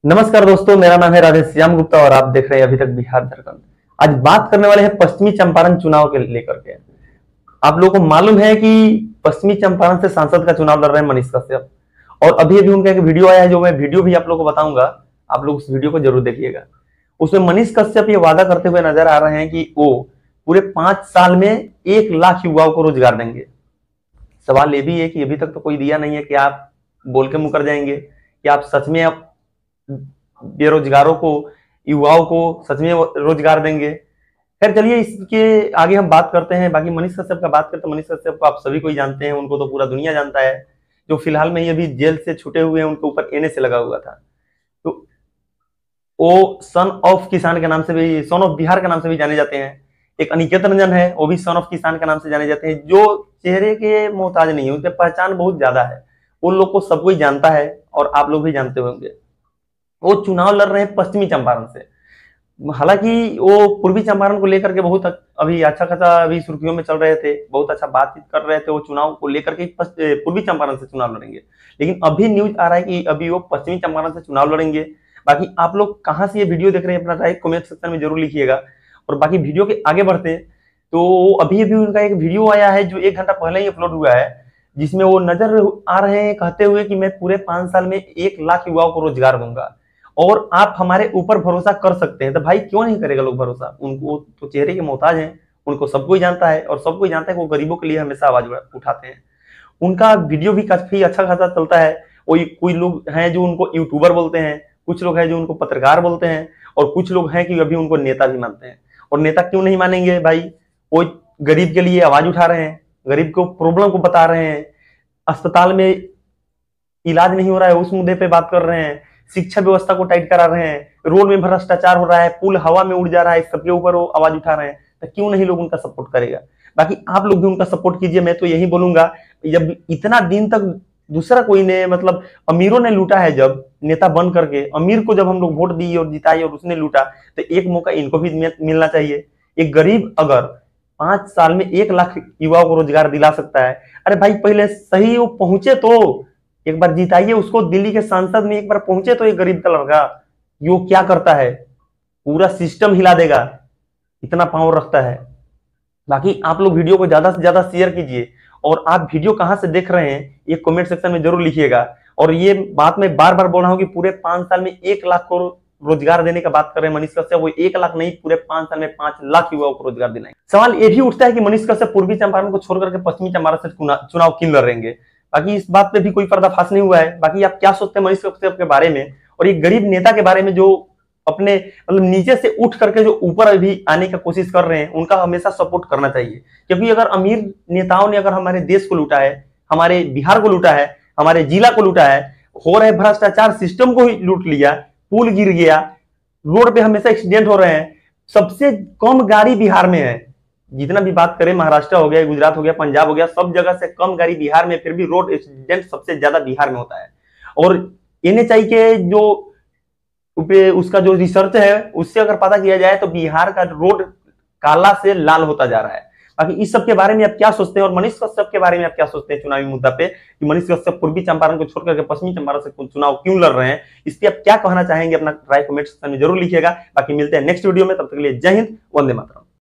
नमस्कार दोस्तों, मेरा नाम है राधेश्याम गुप्ता और आप देख रहे हैं अभी तक बिहार झारखंड। आज बात करने वाले हैं पश्चिमी चंपारण चुनाव के लेकर के। आप लोगों को मालूम है कि पश्चिमी चंपारण से सांसद का चुनाव लड़ रहे हैं मनीष कश्यप, और अभी अभी उनका एक वीडियो आया है जो मैं वीडियो भी आप लोगों को बताऊंगा। आप लोग उस वीडियो को जरूर देखिएगा। उसमें मनीष कश्यप ये वादा करते हुए नजर आ रहे हैं कि वो पूरे 5 साल में 1 लाख युवाओं को रोजगार देंगे। सवाल ये भी है कि अभी तक तो कोई दिया नहीं है कि आप बोल के मुकर जाएंगे कि आप सच में बेरोजगारों को, युवाओं को सच में रोजगार देंगे। खैर चलिए इसके आगे हम बात करते हैं। बाकी मनीष कश्यप का बात करते हैं। मनीष कश्यप को आप सभी को ही जानते हैं, उनको तो पूरा दुनिया जानता है। जो फिलहाल में ही अभी जेल से छूटे हुए हैं, उनके ऊपर एनए से लगा हुआ था। तो वो सन ऑफ किसान के नाम से भी, सन ऑफ बिहार के नाम से भी जाने जाते हैं। एक अनिकेत रंजन है, वो भी सन ऑफ किसान के नाम से जाने जाते हैं, जो चेहरे के मोहताज नहीं है, उनके पहचान बहुत ज्यादा है। उन लोग को सब कोई जानता है और आप लोग भी जानते होंगे। वो चुनाव लड़ रहे हैं पश्चिमी चंपारण से। हालांकि वो पूर्वी चंपारण को लेकर के बहुत अभी अच्छा खासा अभी सुर्खियों में चल रहे थे, बहुत अच्छा बातचीत कर रहे थे। वो चुनाव को लेकर के पूर्वी चंपारण से चुनाव लड़ेंगे, लेकिन अभी न्यूज आ रहा है कि अभी वो पश्चिमी चंपारण से चुनाव लड़ेंगे। बाकी आप लोग कहाँ से ये वीडियो देख रहे हैं, अपना राय कमेंट सेक्शन में जरूर लिखिएगा। और बाकी वीडियो के आगे बढ़ते हैं तो अभी अभी उनका एक वीडियो आया है जो 1 घंटा पहले ही अपलोड हुआ है, जिसमें वो नजर आ रहे हैं कहते हुए कि मैं पूरे 5 साल में 1 लाख युवाओं को रोजगार दूंगा और आप हमारे ऊपर भरोसा कर सकते हैं। तो भाई क्यों नहीं करेगा लोग भरोसा? उनको तो चेहरे के मोहताज हैं, उनको सबको ही जानता है और सबको ही जानता है कि वो गरीबों के लिए हमेशा आवाज उठाते हैं। उनका वीडियो भी काफी अच्छा खासा चलता है। कोई लोग हैं जो उनको यूट्यूबर बोलते हैं, कुछ लोग हैं जो उनको पत्रकार बोलते हैं, और कुछ लोग हैं कि अभी उनको नेता भी मानते हैं। और नेता क्यों नहीं मानेंगे भाई? वो गरीब के लिए आवाज उठा रहे हैं, गरीब को प्रॉब्लम को बता रहे हैं, अस्पताल में इलाज नहीं हो रहा है उस मुद्दे पे बात कर रहे हैं, शिक्षा व्यवस्था को टाइट करा रहे हैं, रोड में भ्रष्टाचार हो रहा है, पुल हवा में उड़ जा रहा है, सबके ऊपर वो आवाज उठा रहे हैं। तो क्यों नहीं लोग उनका सपोर्ट करेगा? बाकी आप लोग भी उनका सपोर्ट कीजिए। मैं तो यही बोलूंगा, जब इतना दिन तक दूसरा कोई ने, मतलब अमीरों ने लूटा है, जब नेता बन करके अमीर को जब हम लोग वोट दिए और जिताए और उसने लूटा, तो एक मौका इनको भी मिलना चाहिए। एक गरीब अगर 5 साल में 1 लाख युवाओं को रोजगार दिला सकता है, अरे भाई पहले सही वो पहुंचे तो एक बार जिताइए उसको। दिल्ली के सांसद में एक बार पहुंचे तो एक गरीब का लड़का, यो क्या करता है, पूरा सिस्टम हिला देगा, इतना पावर रखता है। बाकी आप लोग वीडियो को ज्यादा से ज्यादा शेयर कीजिए, और आप वीडियो कहां से देख रहे हैं ये कमेंट सेक्शन में जरूर लिखिएगा। और ये बात मैं बार बार बोल रहा हूं कि पूरे 5 साल में 1 लाख को रोजगार देने का बात कर रहे हैं मनीष कश्यप। वो 1 लाख नहीं, पूरे 5 साल में 5 लाख युवाओं को रोजगार दिलाएंगे। सवाल ये भी उठता है कि मनीष कश्यप पूर्वी चंपारण को छोड़कर के पश्चिमी चंपारण से चुनाव क्यों लड़ेंगे? बाकी इस बात पे भी कोई पर्दाफाश नहीं हुआ है। बाकी आप क्या सोचते हैं मनीष कश्यप के बारे में, और एक गरीब नेता के बारे में जो अपने मतलब नीचे से उठ करके जो ऊपर अभी आने की कोशिश कर रहे हैं, उनका हमेशा सपोर्ट करना चाहिए। क्योंकि अगर अमीर नेताओं ने अगर हमारे देश को लूटा है, हमारे बिहार को लूटा है, हमारे जिला को लूटा है, हो रहे भ्रष्टाचार, सिस्टम को ही लूट लिया, पुल गिर गया, रोड पे हमेशा एक्सीडेंट हो रहे हैं, सबसे कम गाड़ी बिहार में है। जितना भी बात करें, महाराष्ट्र हो गया, गुजरात हो गया, पंजाब हो गया, सब जगह से कम गाड़ी बिहार में, फिर भी रोड एक्सीडेंट सबसे ज्यादा बिहार में होता है। और एनएचआई के जो उसका जो रिसर्च है, उससे अगर पता किया जाए तो बिहार का रोड काला से लाल होता जा रहा है। बाकी इस सब के बारे में आप क्या सोचते हैं, और मनीष कश्यप के बारे में आप क्या सोचते हैं चुनावी मुद्दा पे, कि मनीष कश्यप पूर्वी चंपारण को छोड़कर के पश्चिमी चंपारण से चुनाव क्यों लड़ रहे हैं? इस पे आप क्या कहना चाहेंगे? अपना राय कमेंट सेक्शन में जरूर लिखिएगा। बाकी मिलते हैं नेक्स्ट वीडियो में, तब तक के लिए जय हिंद, वंदे मातरम।